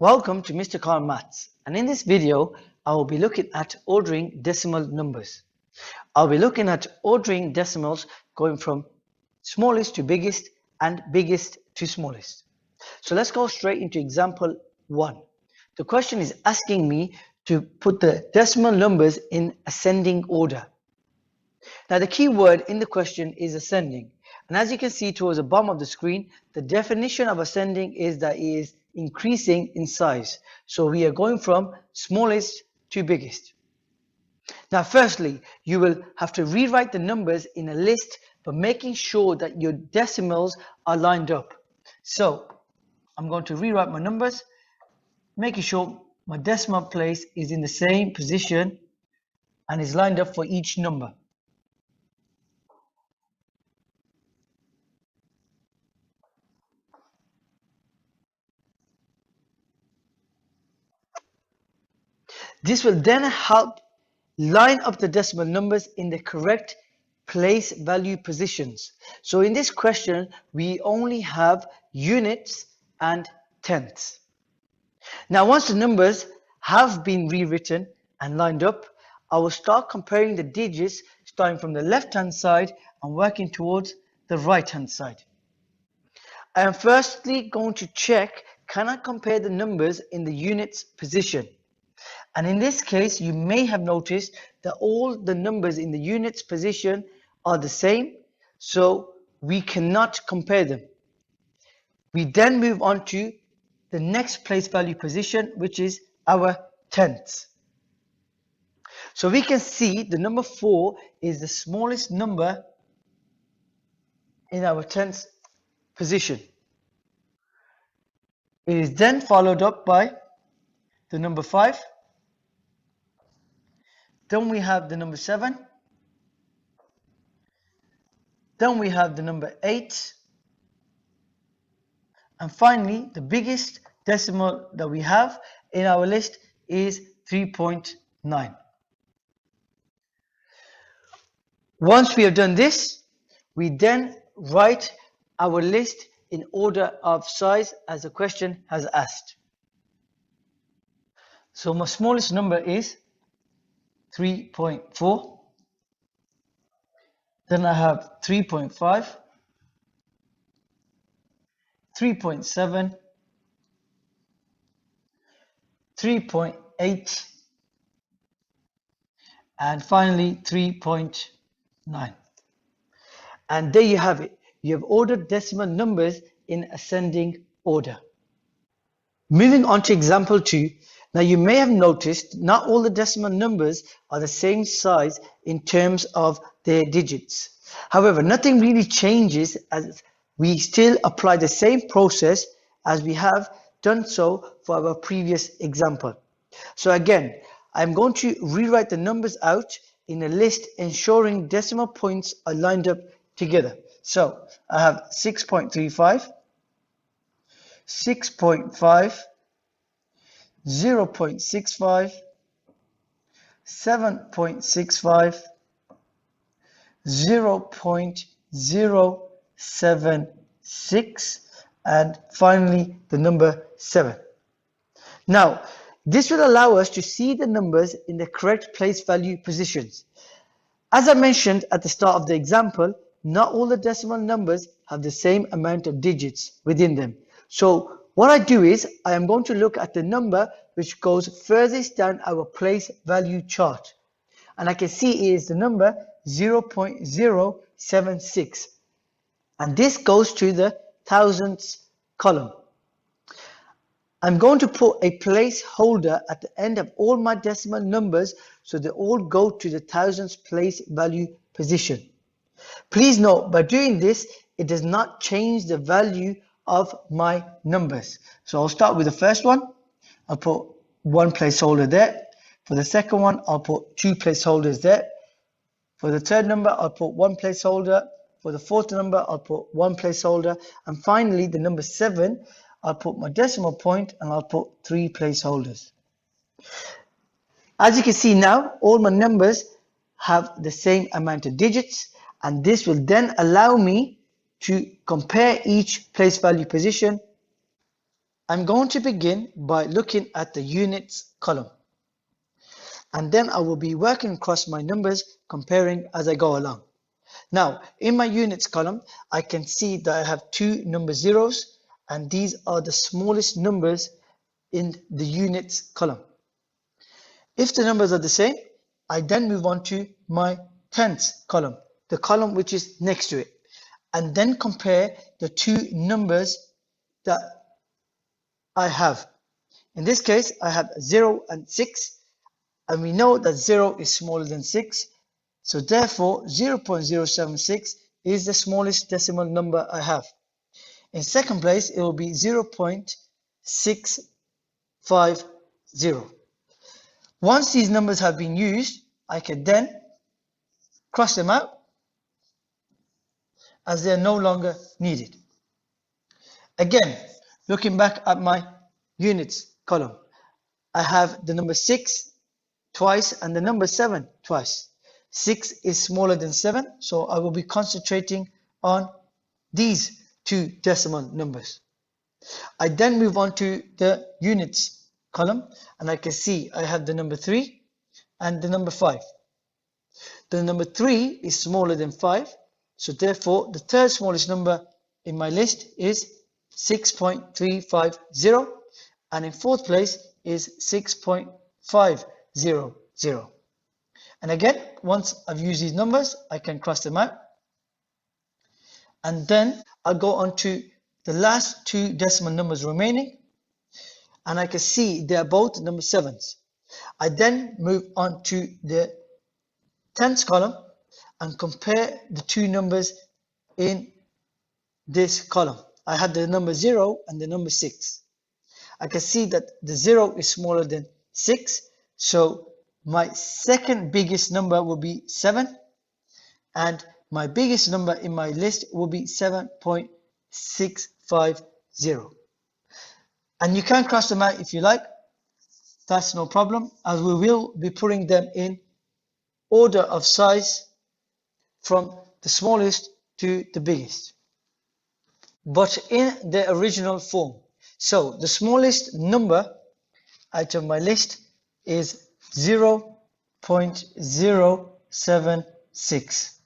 Welcome to MrKhanMaths, and in this video I will be looking at ordering decimal numbers. I'll be looking at ordering decimals going from smallest to biggest and biggest to smallest. So let's go straight into example 1. The question is asking me to put the decimal numbers in ascending order. Now the key word in the question is ascending, and as you can see towards the bottom of the screen, the definition of ascending is that it is increasing in size. So we are going from smallest to biggest. Now firstly, you will have to rewrite the numbers in a list by making sure that your decimals are lined up. So I'm going to rewrite my numbers, making sure my decimal place is in the same position and is lined up for each number. This will then help line up the decimal numbers in the correct place value positions. So in this question, we only have units and tenths. Now, once the numbers have been rewritten and lined up, I will start comparing the digits starting from the left-hand side and working towards the right-hand side. I am firstly going to check, can I compare the numbers in the units position? And in this case, you may have noticed that all the numbers in the units position are the same, so we cannot compare them. We then move on to the next place value position, which is our tenths. So we can see the number 4 is the smallest number in our tenths position. It is then followed up by the number 5. Then we have the number 7. Then we have the number 8. And finally, the biggest decimal that we have in our list is 3.9. Once we have done this, we then write our list in order of size as the question has asked. So my smallest number is 3.4. Then I have 3.5, 3.7, 3.8, and finally 3.9. And there you have it. You have ordered decimal numbers in ascending order. Moving on to example 2. Now you may have noticed not all the decimal numbers are the same size in terms of their digits. However, nothing really changes as we still apply the same process as we have done so for our previous example. So again, I'm going to rewrite the numbers out in a list, ensuring decimal points are lined up together. So I have 6.35, 6.5, 0.65, 7.65, 0.076, and finally the number 7. Now, this will allow us to see the numbers in the correct place value positions. As I mentioned at the start of the example, not all the decimal numbers have the same amount of digits within them. So what I do is I am going to look at the number which goes furthest down our place value chart. And I can see it is the number 0.076. And this goes to the thousandths column. I'm going to put a placeholder at the end of all my decimal numbers so they all go to the thousandths place value position. Please note, by doing this, it does not change the value of my numbers. So I'll start with the first one. I'll put one placeholder there. For the second one, I'll put 2 placeholders there. For the third number, I'll put 1 placeholder. For the fourth number, I'll put 1 placeholder. And finally, the number 7, I'll put my decimal point and I'll put 3 placeholders. As you can see now, all my numbers have the same amount of digits, and this will then allow me to compare each place value position I'm going to begin by looking at the units column, and then I will be working across my numbers, comparing as I go along. Now, in my units column, I can see that I have two number zeros, and these are the smallest numbers in the units column. If the numbers are the same, I then move on to my tens column, the column which is next to it, and then compare the two numbers that I have. In this case, I have 0 and 6, and we know that 0 is smaller than 6, so therefore 0.076 is the smallest decimal number I have. In second place, it will be 0.650. Once these numbers have been used, I can then cross them out as they are no longer needed. Again, looking back at my units column, I have the number 6 twice and the number 7 twice. 6 is smaller than 7, so I will be concentrating on these two decimal numbers. I then move on to the units column, and I can see I have the number 3 and the number 5. The number 3 is smaller than 5, so therefore the third smallest number in my list is 6.350, and in fourth place is 6.500. And again, once I've used these numbers, I can cross them out. And then I'll go on to the last two decimal numbers remaining, and I can see they are both number 7s. I then move on to the tens column and compare the two numbers in this column. I have the number 0 and the number 6. I can see that the 0 is smaller than 6, so my second biggest number will be 7, and my biggest number in my list will be 7.650. And you can cross them out if you like, that's no problem, as we will be putting them in order of size from the smallest to the biggest, but in the original form. So the smallest number out of my list is 0.076.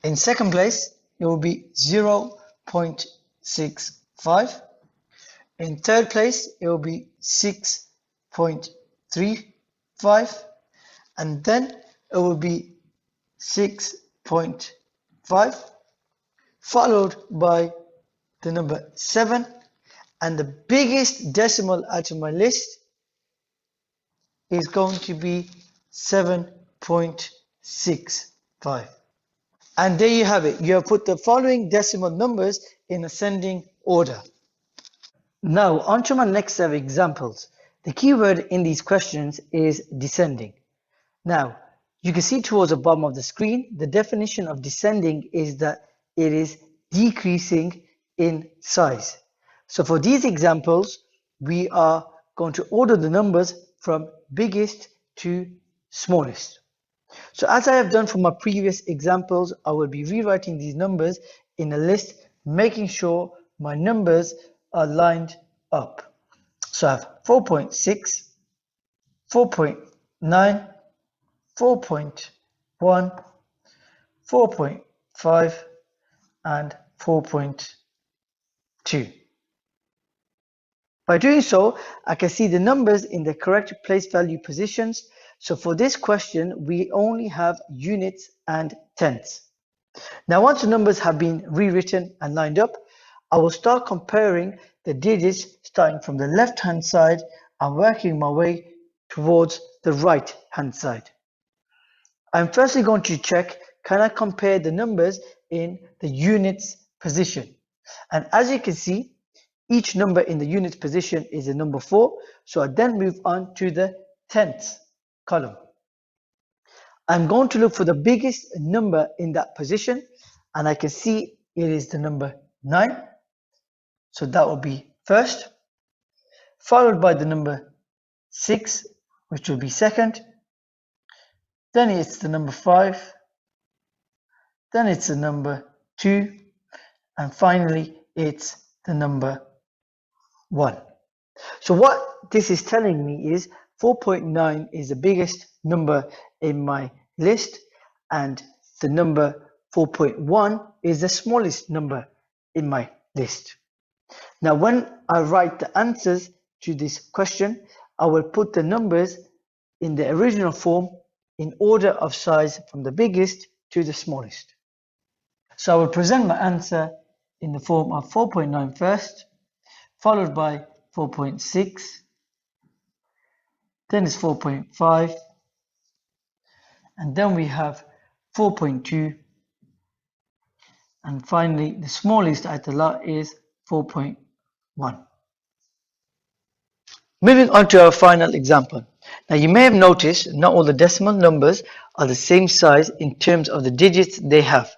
In second place, it will be 0.65. In third place, it will be 6.35. And then it will be 6.5, followed by the number 7. And the biggest decimal out of my list is going to be 7.65. And there you have it. You have put the following decimal numbers in ascending order. Now, on to my next set of examples. The keyword in these questions is descending. Now, you can see towards the bottom of the screen, the definition of descending is that it is decreasing in size. So for these examples, we are going to order the numbers from biggest to smallest. So as I have done for my previous examples, I will be rewriting these numbers in a list, making sure my numbers are lined up. So I have 4.6, 4.9, 4.1, 4.5, and 4.2. By doing so, I can see the numbers in the correct place value positions. So for this question, we only have units and tenths. Now, once the numbers have been rewritten and lined up, I will start comparing the digits starting from the left-hand side and working my way towards the right-hand side. I'm firstly going to check, can I compare the numbers in the units position? And as you can see, each number in the units position is a number 4. So I then move on to the tenths column. I'm going to look for the biggest number in that position, and I can see it is the number 9. So that will be first, followed by the number 6, which will be second. Then it's the number 5. Then it's the number 2. And finally, it's the number 1. So what this is telling me is 4.9 is the biggest number in my list, and the number 4.1 is the smallest number in my list. Now, when I write the answers to this question, I will put the numbers in the original form in order of size from the biggest to the smallest. So I will present my answer in the form of 4.9 first, followed by 4.6, then it's 4.5, and then we have 4.2, and finally the smallest at the lot is 4.1. Moving on to our final example. Now you may have noticed not all the decimal numbers are the same size in terms of the digits they have.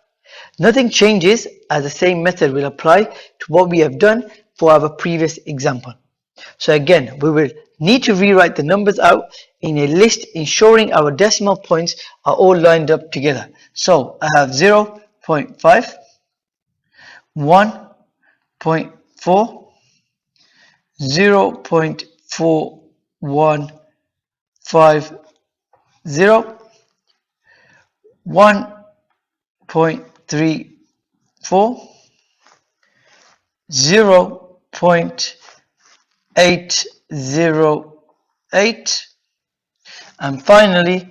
Nothing changes as the same method will apply to what we have done for our previous example. So again, we will need to rewrite the numbers out in a list ensuring our decimal points are all lined up together. So I have 0.5, 1.4, 0.4150, 1.34, 0.808, and finally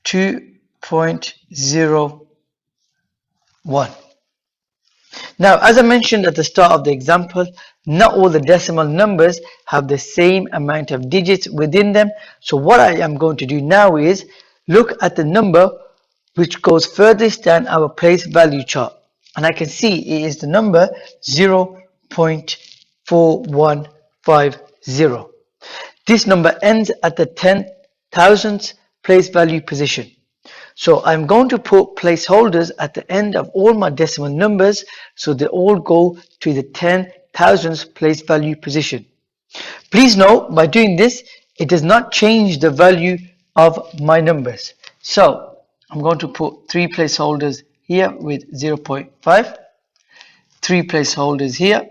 2.01. Now, as I mentioned at the start of the example, not all the decimal numbers have the same amount of digits within them. So what I am going to do now is look at the number which goes furthest down our place value chart. And I can see it is the number 0.4150. This number ends at the 10,000th place value position. So I'm going to put placeholders at the end of all my decimal numbers so they all go to the 10,000th place value position. Please note, by doing this, it does not change the value of my numbers. So I'm going to put 3 placeholders here with 0.5, 3 placeholders here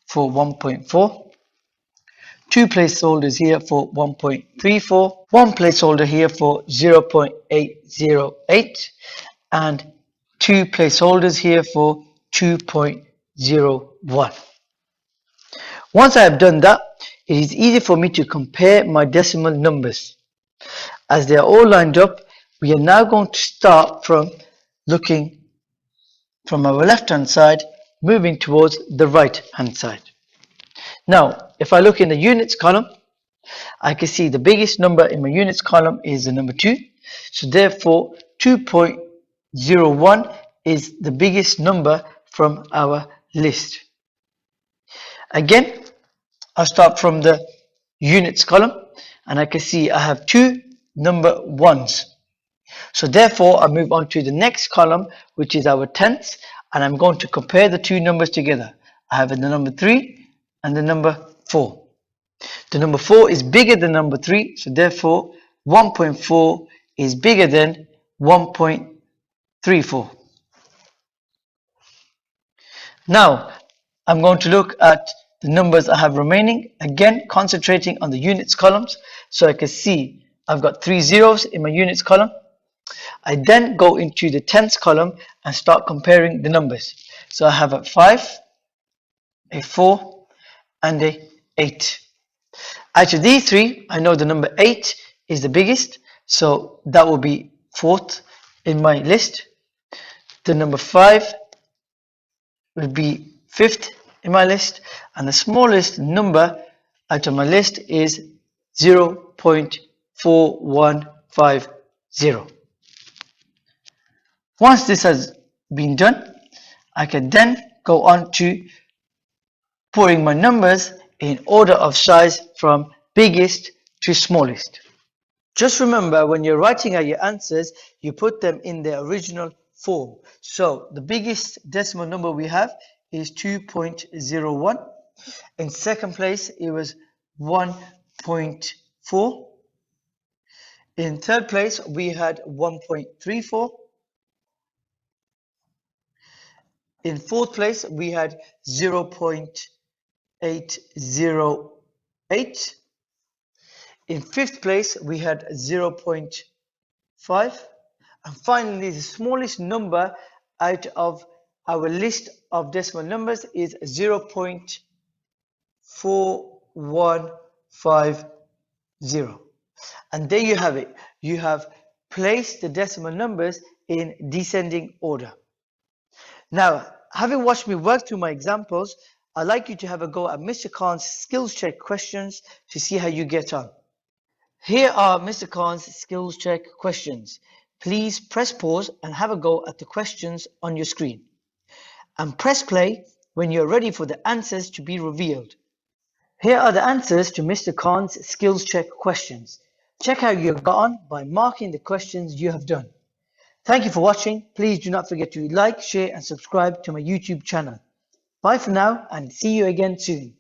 for 1.4, 2 placeholders here for 1.34, 1 placeholder here for 0.808, and 2 placeholders here for 2.01. Once I have done that, it is easy for me to compare my decimal numbers. As they are all lined up, we are now going to start from looking from our left hand side, moving towards the right hand side. Now, if I look in the units column, I can see the biggest number in my units column is the number 2. So therefore, 2.01 is the biggest number from our list. Again, I'll start from the units column, and I can see I have 2 number 1s. So therefore, I move on to the next column, which is our tenths, and I'm going to compare the 2 numbers together. I have the number 3 and the number 4. The number 4 is bigger than number 3, so therefore 1.4 is bigger than 1.34. Now, I'm going to look at the numbers I have remaining, again concentrating on the units columns, so I can see I've got 3 zeros in my units column. I then go into the tenths column and start comparing the numbers. So I have a 5, a 4, and a 8. Out of these 3, I know the number 8 is the biggest, so that will be 4th in my list. The number 5 will be 5th in my list, and the smallest number out of my list is 0.4150. Once this has been done, I can then go on to putting my numbers in order of size from biggest to smallest. Just remember, when you're writing out your answers, you put them in their original form. So the biggest decimal number we have is 2.01. In second place, it was 1.4. In third place, we had 1.34. In fourth place, we had 0.808. 8. In fifth place, we had 0.5. And finally, the smallest number out of our list of decimal numbers is 0.4150. And there you have it. You have placed the decimal numbers in descending order. Now, having watched me work through my examples, I'd like you to have a go at Mr. Khan's skills check questions to see how you get on. Here are Mr. Khan's skills check questions. Please press pause and have a go at the questions on your screen. And press play when you're ready for the answers to be revealed. Here are the answers to Mr. Khan's skills check questions. Check how you've got on by marking the questions you have done. Thank you for watching. Please do not forget to like, share and subscribe to my YouTube channel. Bye for now and see you again soon.